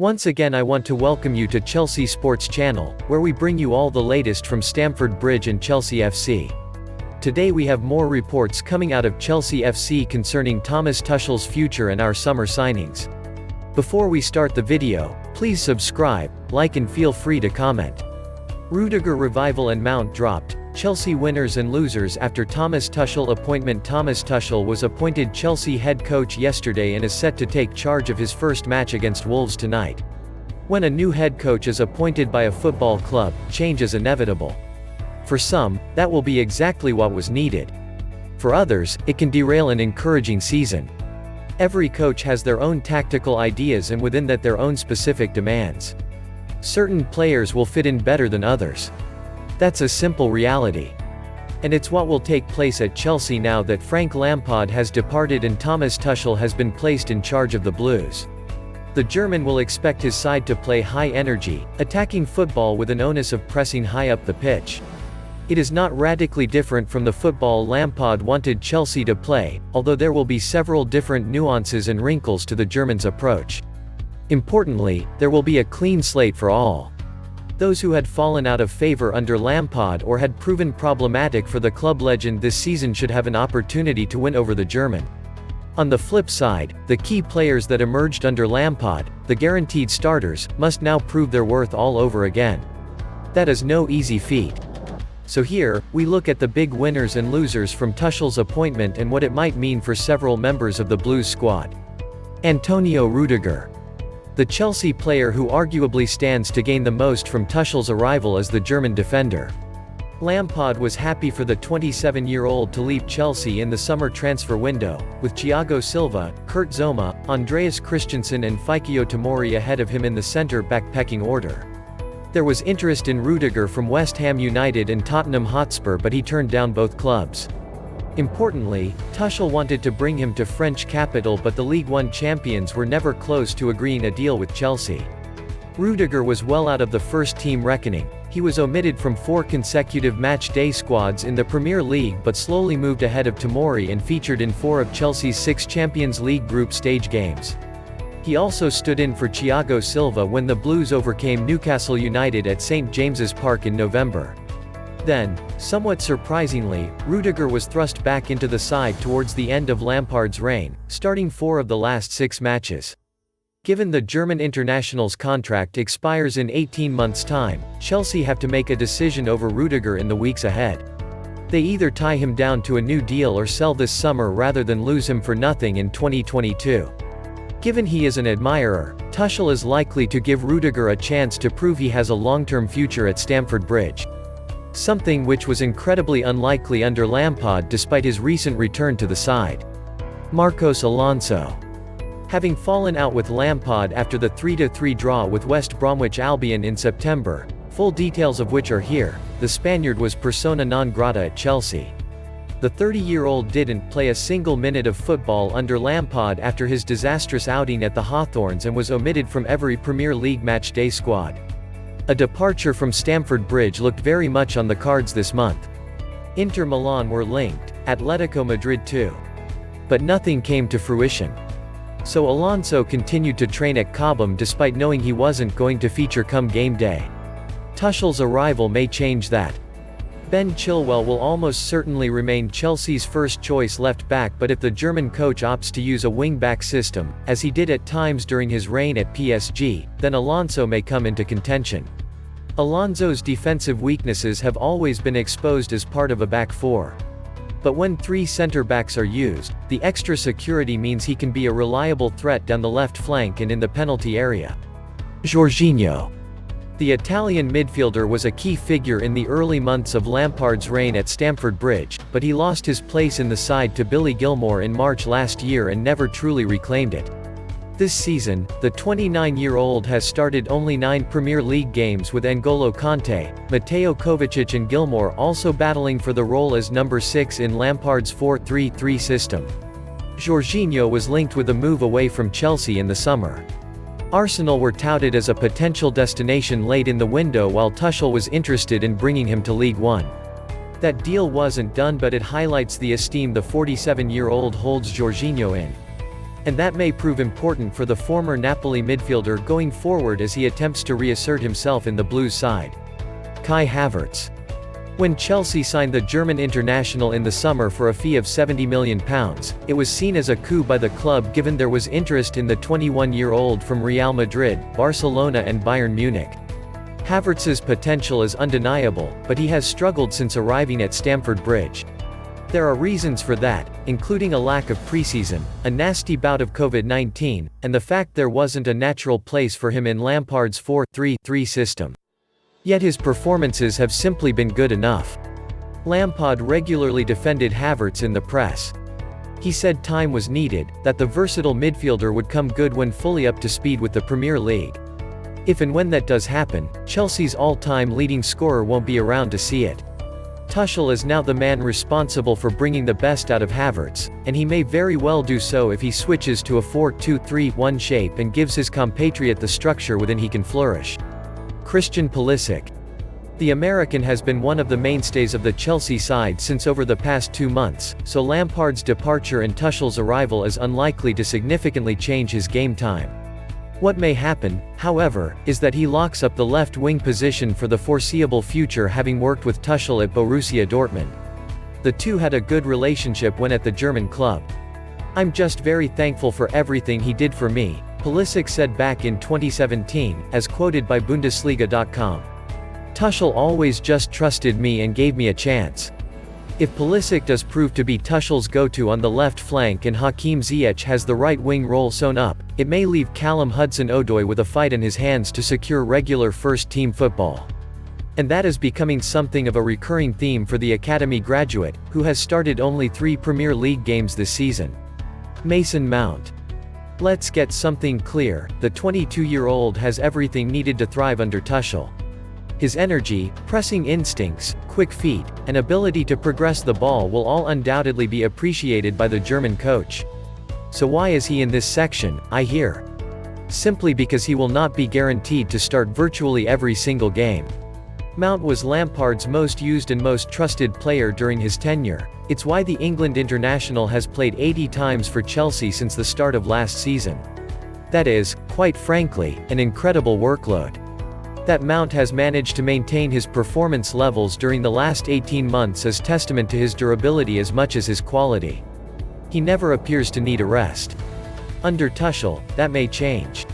Once again I want to welcome you to Chelsea Sports Channel, where we bring you all the latest from Stamford Bridge and Chelsea FC. Today we have more reports coming out of Chelsea FC concerning Thomas Tuchel's future and our summer signings. Before we start the video, please subscribe, like and feel free to comment. Rudiger revival and Mount dropped, Chelsea winners and losers after Thomas Tuchel appointment. Thomas Tuchel was appointed Chelsea head coach yesterday and is set to take charge of his first match against Wolves tonight. When a new head coach is appointed by a football club, change is inevitable. For some, that will be exactly what was needed. For others, it can derail an encouraging season. Every coach has their own tactical ideas and within that their own specific demands. Certain players will fit in better than others. That's a simple reality. And it's what will take place at Chelsea now that Frank Lampard has departed and Thomas Tuchel has been placed in charge of the Blues. The German will expect his side to play high-energy, attacking football with an onus of pressing high up the pitch. It is not radically different from the football Lampard wanted Chelsea to play, although there will be several different nuances and wrinkles to the Germans' approach. Importantly, there will be a clean slate for all. Those who had fallen out of favor under Lampard or had proven problematic for the club legend this season should have an opportunity to win over the German. On the flip side, the key players that emerged under Lampard, the guaranteed starters, must now prove their worth all over again. That is no easy feat. So here, we look at the big winners and losers from Tuchel's appointment and what it might mean for several members of the Blues squad. Antonio Rudiger. The Chelsea player who arguably stands to gain the most from Tuchel's arrival is the German defender. Lampard was happy for the 27-year-old to leave Chelsea in the summer transfer window, with Thiago Silva, Kurt Zouma, Andreas Christensen and Fikayo Tomori ahead of him in the centre-back pecking order. There was interest in Rudiger from West Ham United and Tottenham Hotspur, but he turned down both clubs. Importantly, Tuchel wanted to bring him to French capital, but the Ligue 1 champions were never close to agreeing a deal with Chelsea. Rudiger was well out of the first-team reckoning. He was omitted from 4 consecutive match-day squads in the Premier League but slowly moved ahead of Tomori and featured in 4 of Chelsea's 6 Champions League group stage games. He also stood in for Thiago Silva when the Blues overcame Newcastle United at St James's Park in November. Then, somewhat surprisingly, Rudiger was thrust back into the side towards the end of Lampard's reign, starting 4 of the last 6 matches. Given the German international's contract expires in 18 months' time, Chelsea have to make a decision over Rudiger in the weeks ahead. They either tie him down to a new deal or sell this summer rather than lose him for nothing in 2022. Given he is an admirer, Tuchel is likely to give Rudiger a chance to prove he has a long-term future at Stamford Bridge. Something which was incredibly unlikely under Lampard despite his recent return to the side. Marcos Alonso. Having fallen out with Lampard after the 3-3 draw with West Bromwich Albion in September, full details of which are here, the Spaniard was persona non grata at Chelsea. The 30-year-old didn't play a single minute of football under Lampard after his disastrous outing at the Hawthorns and was omitted from every Premier League match-day squad. A departure from Stamford Bridge looked very much on the cards this month. Inter Milan were linked, Atletico Madrid too. But nothing came to fruition. So Alonso continued to train at Cobham despite knowing he wasn't going to feature come game day. Tuchel's arrival may change that. Ben Chilwell will almost certainly remain Chelsea's first-choice left-back, but if the German coach opts to use a wing-back system, as he did at times during his reign at PSG, then Alonso may come into contention. Alonso's defensive weaknesses have always been exposed as part of a back 4. But when 3 centre-backs are used, the extra security means he can be a reliable threat down the left flank and in the penalty area. Jorginho. The Italian midfielder was a key figure in the early months of Lampard's reign at Stamford Bridge, but he lost his place in the side to Billy Gilmour in March last year and never truly reclaimed it. This season, the 29-year-old has started only 9 Premier League games with N'Golo Kanté, Mateo Kovacic and Gilmour also battling for the role as number 6 in Lampard's 4-3-3 system. Jorginho was linked with a move away from Chelsea in the summer. Arsenal were touted as a potential destination late in the window while Tuchel was interested in bringing him to League 1. That deal wasn't done, but it highlights the esteem the 47-year-old holds Jorginho in. And that may prove important for the former Napoli midfielder going forward as he attempts to reassert himself in the Blues side. Kai Havertz. When Chelsea signed the German international in the summer for a fee of £70 million, it was seen as a coup by the club given there was interest in the 21-year-old from Real Madrid, Barcelona and Bayern Munich. Havertz's potential is undeniable, but he has struggled since arriving at Stamford Bridge. There are reasons for that, including a lack of preseason, a nasty bout of COVID-19, and the fact there wasn't a natural place for him in Lampard's 4-3-3 system. Yet his performances have simply been good enough. Lampard regularly defended Havertz in the press. He said time was needed, that the versatile midfielder would come good when fully up to speed with the Premier League. If and when that does happen, Chelsea's all-time leading scorer won't be around to see it. Tuchel is now the man responsible for bringing the best out of Havertz, and he may very well do so if he switches to a 4-2-3-1 shape and gives his compatriot the structure within he can flourish. Christian Pulisic. The American has been one of the mainstays of the Chelsea side since over the past 2 months, so Lampard's departure and Tuchel's arrival is unlikely to significantly change his game time. What may happen, however, is that he locks up the left wing position for the foreseeable future, having worked with Tuchel at Borussia Dortmund. The two had a good relationship when at the German club. "I'm just very thankful for everything he did for me," Pulisic said back in 2017, as quoted by Bundesliga.com. "Tuchel always just trusted me and gave me a chance." If Pulisic does prove to be Tuchel's go-to on the left flank and Hakim Ziyech has the right wing role sewn up, it may leave Callum Hudson-Odoi with a fight in his hands to secure regular first-team football. And that is becoming something of a recurring theme for the academy graduate, who has started only 3 Premier League games this season. Mason Mount. Let's get something clear, the 22-year-old has everything needed to thrive under Tuchel. His energy, pressing instincts, quick feet, and ability to progress the ball will all undoubtedly be appreciated by the German coach. So why is he in this section, I hear? Simply because he will not be guaranteed to start virtually every single game. Mount was Lampard's most used and most trusted player during his tenure. It's why the England international has played 80 times for Chelsea since the start of last season. That is, quite frankly, an incredible workload. That Mount has managed to maintain his performance levels during the last 18 months is testament to his durability as much as his quality. He never appears to need a rest. Under Tuchel, that may change.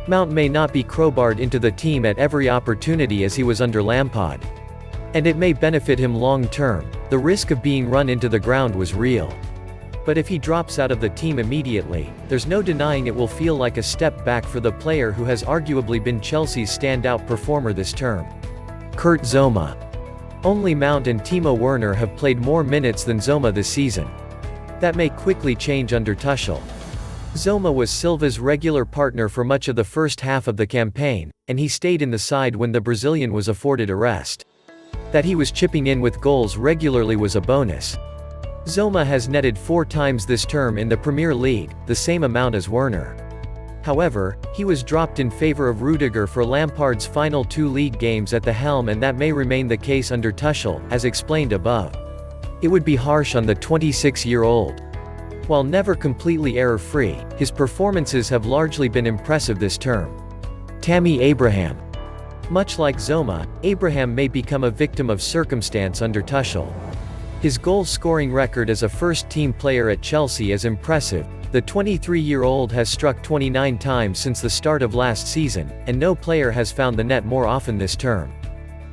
Mount may not be crowbarred into the team at every opportunity as he was under Lampard. And it may benefit him long-term. The risk of being run into the ground was real. But if he drops out of the team immediately, there's no denying it will feel like a step back for the player who has arguably been Chelsea's standout performer this term. Kurt Zouma. Only Mount and Timo Werner have played more minutes than Zouma this season. That may quickly change under Tuchel. Zouma was Silva's regular partner for much of the first half of the campaign, and he stayed in the side when the Brazilian was afforded a rest. That he was chipping in with goals regularly was a bonus. Zouma has netted 4 times this term in the Premier League, the same amount as Werner. However, he was dropped in favour of Rudiger for Lampard's final 2 league games at the helm, and that may remain the case under Tuchel, as explained above. It would be harsh on the 26-year-old. While never completely error-free, his performances have largely been impressive this term. Tammy Abraham. Much like Zouma, Abraham may become a victim of circumstance under Tuchel. His goal-scoring record as a first-team player at Chelsea is impressive. The 23-year-old has struck 29 times since the start of last season, and no player has found the net more often this term.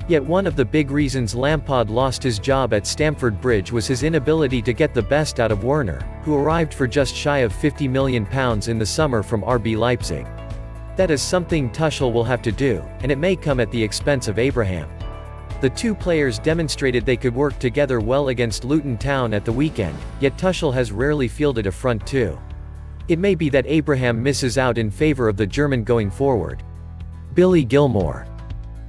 Yet one of the big reasons Lampard lost his job at Stamford Bridge was his inability to get the best out of Werner, who arrived for just shy of £50 million in the summer from RB Leipzig. That is something Tuchel will have to do, and it may come at the expense of Abraham. The two players demonstrated they could work together well against Luton Town at the weekend, yet Tuchel has rarely fielded a front two. It may be that Abraham misses out in favour of the German going forward. Billy Gilmour.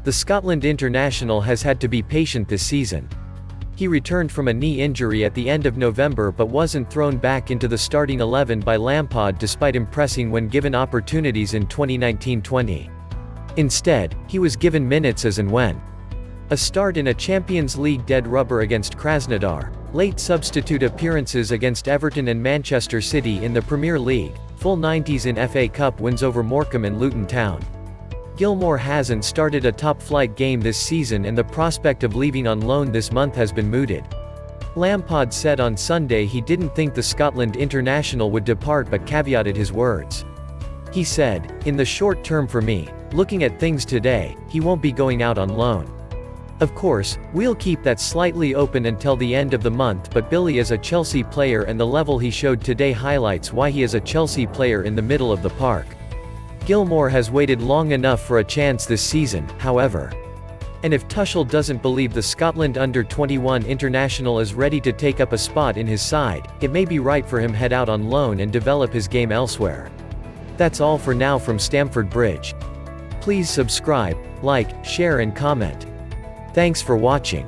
The Scotland international has had to be patient this season. He returned from a knee injury at the end of November but wasn't thrown back into the starting 11 by Lampard despite impressing when given opportunities in 2019-20. Instead, he was given minutes as and when. A start in a Champions League dead rubber against Krasnodar, Late substitute appearances against Everton and Manchester City in the Premier League, full 90s in FA Cup wins over Morecambe and Luton Town. Gilmour hasn't started a top-flight game this season and the prospect of leaving on loan this month has been mooted. Lampard said on Sunday he didn't think the Scotland international would depart but caveated his words. He said, "In the short term for me, looking at things today, he won't be going out on loan. Of course, we'll keep that slightly open until the end of the month, but Billy is a Chelsea player and the level he showed today highlights why he is a Chelsea player in the middle of the park." Gilmour has waited long enough for a chance this season, however. And if Tuchel doesn't believe the Scotland under-21 international is ready to take up a spot in his side, it may be right for him head out on loan and develop his game elsewhere. That's all for now from Stamford Bridge. Please subscribe, like, share and comment. Thanks for watching.